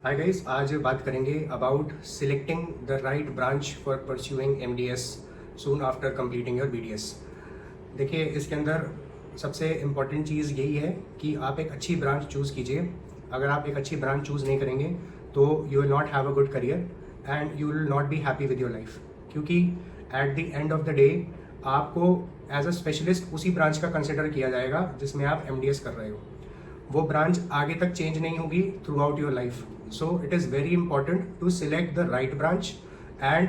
Hi guys, आज बात करेंगे about selecting the right branch for pursuing MDS soon after completing your BDS. देखिए, इसके अंदर सबसे इम्पॉर्टेंट चीज़ यही है कि आप एक अच्छी ब्रांच चूज़ कीजिए। अगर आप एक अच्छी ब्रांच चूज़ नहीं करेंगे तो you will not have a good career and you will not be happy with your life, क्योंकि at the end of the day आपको एज अ स्पेशलिस्ट उसी ब्रांच का कंसिडर किया जाएगा जिसमें आप एमडीएस कर रहे हो। वो ब्रांच आगे तक चेंज नहीं होगी throughout your life. So it is very important to select the right branch and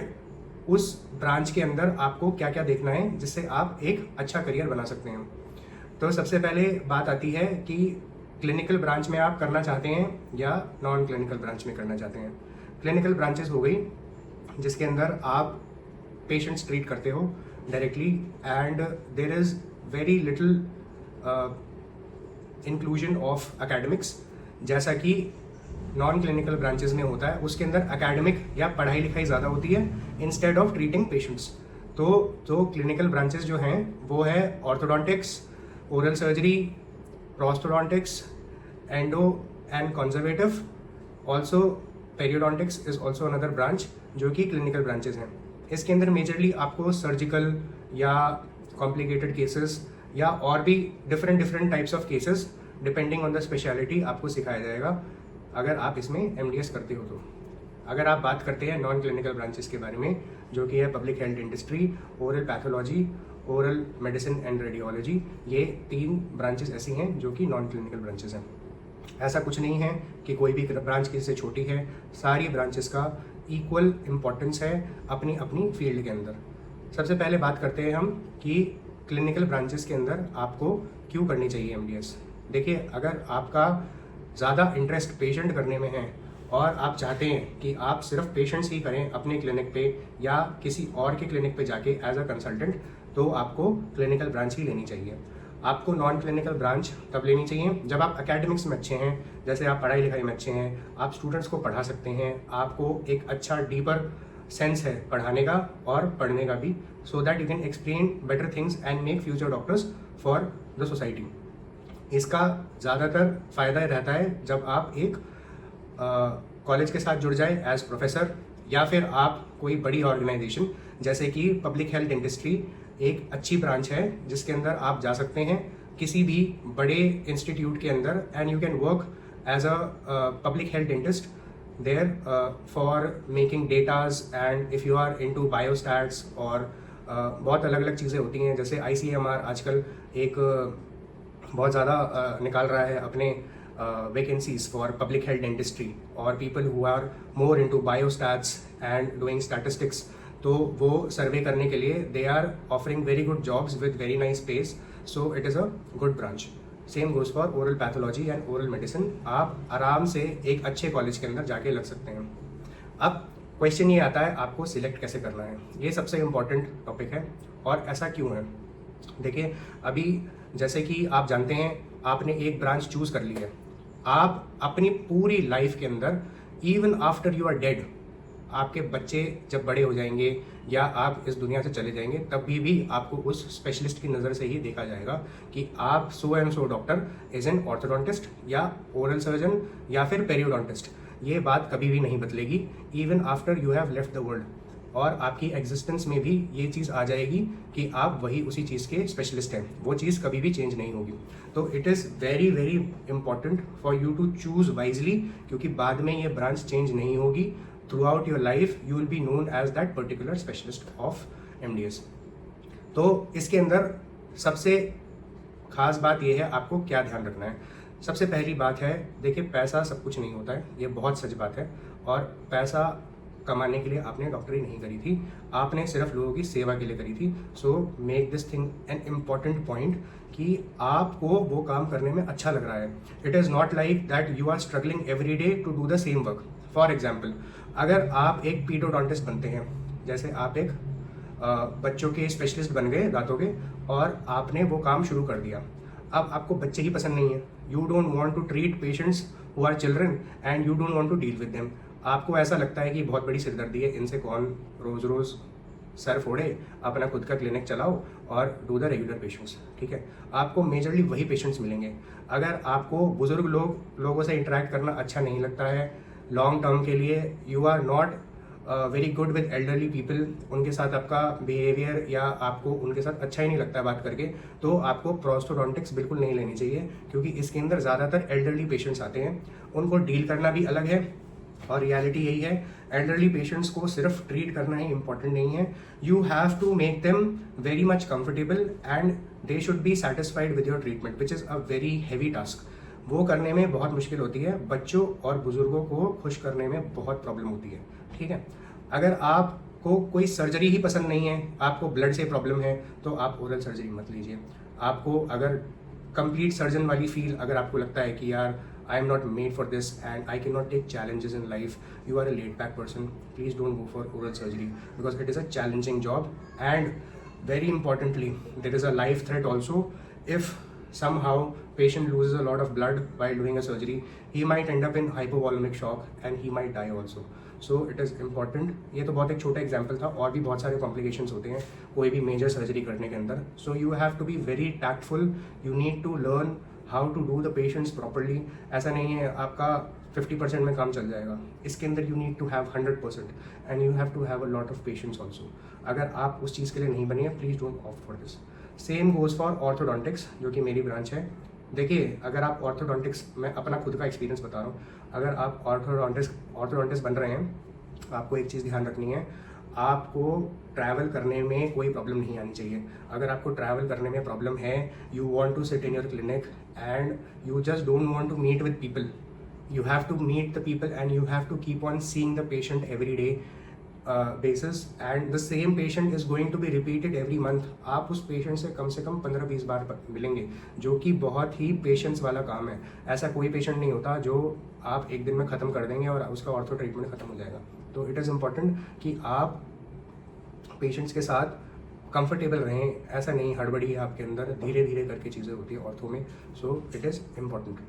उस ब्रांच के अंदर आपको क्या क्या देखना है जिससे आप एक अच्छा करियर बना सकते हैं। तो सबसे पहले बात आती है कि क्लिनिकल ब्रांच में आप करना चाहते हैं या नॉन क्लिनिकल ब्रांच में करना चाहते हैं। क्लिनिकल ब्रांचेस हो गई जिसके अंदर आप पेशेंट्स ट्रीट करते हो directly and there is very little inclusion of academics, जैसा कि नॉन क्लिनिकल ब्रांचेस में होता है। उसके अंदर एकेडमिक या पढ़ाई लिखाई ज़्यादा होती है इंस्टेड ऑफ ट्रीटिंग पेशेंट्स। तो क्लिनिकल ब्रांचेस जो हैं वो है orthodontics, oral surgery, prosthodontics, endo and conservative. Also periodontics is also another branch जो कि क्लिनिकल ब्रांचेस हैं। इसके अंदर मेजरली आपको सर्जिकल या कॉम्प्लिकेटेड केसेस या और भी different types of cases depending on the speciality आपको सिखाया जाएगा अगर आप इसमें एमडीएस करते हो। तो अगर आप बात करते हैं नॉन क्लिनिकल ब्रांचेस के बारे में, जो कि है public health dentistry, oral pathology, oral medicine and radiology, ये 3 ब्रांचेस ऐसी हैं जो कि नॉन क्लिनिकल ब्रांचेस हैं। ऐसा कुछ नहीं है कि कोई भी ब्रांच किसी से छोटी है, सारी ब्रांचेस का इक्वल इम्पोर्टेंस है अपनी अपनी फील्ड के अंदर। सबसे पहले बात करते हैं हम कि क्लिनिकल ब्रांचेस के अंदर आपको क्यों करनी चाहिए एमडीएस। देखिए, अगर आपका ज़्यादा इंटरेस्ट पेशेंट करने में है और आप चाहते हैं कि आप सिर्फ पेशेंट्स ही करें अपने क्लिनिक पे या किसी और के क्लिनिक पे जाके एज अ कंसल्टेंट, तो आपको क्लिनिकल ब्रांच ही लेनी चाहिए। आपको नॉन क्लिनिकल ब्रांच तब लेनी चाहिए जब आप एकेडमिक्स में अच्छे हैं, जैसे आप पढ़ाई लिखाई में अच्छे हैं, आप स्टूडेंट्स को पढ़ा सकते हैं, आपको एक अच्छा डीपर सेंस है पढ़ाने का और पढ़ने का भी, so that you can explain better things and make future doctors for the society. इसका ज़्यादातर फ़ायदा रहता है जब आप एक कॉलेज के साथ जुड़ जाए एज प्रोफेसर, या फिर आप कोई बड़ी ऑर्गेनाइजेशन जैसे कि पब्लिक हेल्थ डेंटिस्ट्री एक अच्छी ब्रांच है जिसके अंदर आप जा सकते हैं किसी भी बड़े इंस्टीट्यूट के अंदर and you can work as a public health dentist there for making datas and if you are into biostats और बहुत अलग अलग चीज़ें होती हैं। जैसे ICMR आजकल एक बहुत ज़्यादा निकाल रहा है अपने vacancies for public health dentistry और people who are more into biostats and doing statistics. तो वो सर्वे करने के लिए they are offering very good jobs with very nice pace, so it is a good branch. Same goes for oral pathology and oral medicine. आप आराम से एक अच्छे कॉलेज के अंदर जाके लग सकते हैं। अब क्वेश्चन ये आता है आपको सिलेक्ट कैसे करना है। ये सबसे इम्पॉर्टेंट टॉपिक है और ऐसा क्यों है। देखिए, अभी जैसे कि आप जानते हैं आपने एक ब्रांच चूज़ कर ली है, आप अपनी पूरी लाइफ के अंदर even after you are dead, आपके बच्चे जब बड़े हो जाएंगे या आप इस दुनिया से चले जाएंगे तब भी आपको उस स्पेशलिस्ट की नज़र से ही देखा जाएगा कि आप so and so doctor is an orthodontist या ओरल सर्जन या फिर पेरियोडोंटिस्ट। ये बात कभी भी नहीं बदलेगी even after you have left the world, और आपकी एग्जिस्टेंस में भी ये चीज़ आ जाएगी कि आप वही उसी चीज़ के स्पेशलिस्ट हैं। वो चीज़ कभी भी चेंज नहीं होगी। तो it is very very important for you to choose wisely, क्योंकि बाद में ये ब्रांच चेंज नहीं होगी। Throughout your life you will be known as that particular specialist of MDS. तो इसके अंदर सबसे खास बात यह है आपको क्या ध्यान रखना है। सबसे पहली बात है, देखिए, पैसा सब कुछ नहीं होता है, ये बहुत सच बात है। और पैसा कमाने के लिए आपने डॉक्टरी नहीं करी थी, आपने सिर्फ लोगों की सेवा के लिए करी थी। So make this thing an important point कि आपको वो काम करने में अच्छा लग रहा है। It is not like that you are struggling every day to do the same work. For example, अगर आप एक पीडोडोंटिस्ट बनते हैं, जैसे आप एक बच्चों के स्पेशलिस्ट बन गए दांतों के, और आपने वो काम शुरू कर दिया। अब आपको बच्चे ही पसंद नहीं है, you don't want to treat patients who are children and you don't want to deal with them. आपको ऐसा लगता है कि बहुत बड़ी सिरदर्दी है, इनसे कौन रोज़ रोज़ सर फोड़े, अपना खुद का क्लिनिक चलाओ और डू द रेगुलर पेशेंट्स। ठीक है, आपको मेजरली वही पेशेंट्स मिलेंगे। अगर आपको बुजुर्ग लोगों से इंटरेक्ट करना अच्छा नहीं लगता है, लॉन्ग टर्म के लिए you are not very good with elderly people, उनके साथ आपका बिहेवियर या आपको उनके साथ अच्छा ही नहीं लगता है बात करके, तो आपको प्रोस्टोडोंटिक्स बिल्कुल नहीं लेनी चाहिए, क्योंकि इसके अंदर ज़्यादातर एल्डरली पेशेंट्स आते हैं, उनको डील करना भी अलग है। और रियलिटी यही है, एल्डरली पेशेंट्स को सिर्फ ट्रीट करना ही इंपॉर्टेंट नहीं है, you have to make them very much comfortable and they should be satisfied with your treatment, which is a very heavy task. वो करने में बहुत मुश्किल होती है, बच्चों और बुजुर्गों को खुश करने में बहुत प्रॉब्लम होती है, ठीक है। अगर आपको कोई सर्जरी ही पसंद नहीं है, आपको ब्लड से प्रॉब्लम है, तो आप ओरल सर्जरी मत लीजिए। आपको अगर कंप्लीट सर्जन वाली फील अगर आपको लगता है कि यार I am not made for this and I can not take challenges in life, you are a laid back person, please don't go for oral surgery because it is a challenging job and very importantly there is a life threat also. If somehow patient loses a lot of blood while doing a surgery, he might end up in hypovolemic shock and he might die also. So it is important. ये तो बहुत एक छोटा example था, और भी बहुत सारे कॉम्प्लिकेशंस होते हैं कोई भी मेजर सर्जरी करने के अंदर। So you have to be very tactful, you need to learn how to do the patients properly. ऐसा नहीं है आपका 50% में काम चल जाएगा, इसके अंदर you need to have 100% and you have to have a lot of patience also. अगर आप उस चीज़ के लिए नहीं बनी है, please don't opt for this. Same goes for orthodontics, जो कि मेरी ब्रांच है। देखिए, अगर आप ऑर्थोडोंटिक्स, मैं अपना खुद का एक्सपीरियंस बता रहा हूँ, अगर आप ऑर्थोडोंटिस्ट बन रहे हैं, आपको एक चीज़ ध्यान रखनी है, आपको ट्रैवल करने में कोई प्रॉब्लम नहीं आनी चाहिए। अगर आपको ट्रैवल करने में प्रॉब्लम है, you want to sit in your clinic and you just don't want to meet with people, you have to meet the people and you have to keep on seeing the patient every day basis and the same patient is going to be repeated every month. आप उस patient से कम 15-20 बार मिलेंगे, जो कि बहुत ही patience वाला काम है। ऐसा कोई पेशेंट नहीं होता जो आप एक दिन में ख़त्म कर देंगे और उसका ऑर्थो ट्रीटमेंट ख़त्म हो जाएगा। तो इट इज़ इम्पॉर्टेंट कि आप पेशेंट्स के साथ कंफर्टेबल रहें, ऐसा नहीं हड़बड़ी आपके अंदर, धीरे धीरे करके चीज़ें होती है ऑर्थो में। सो इट इज़ इम्पॉर्टेंट।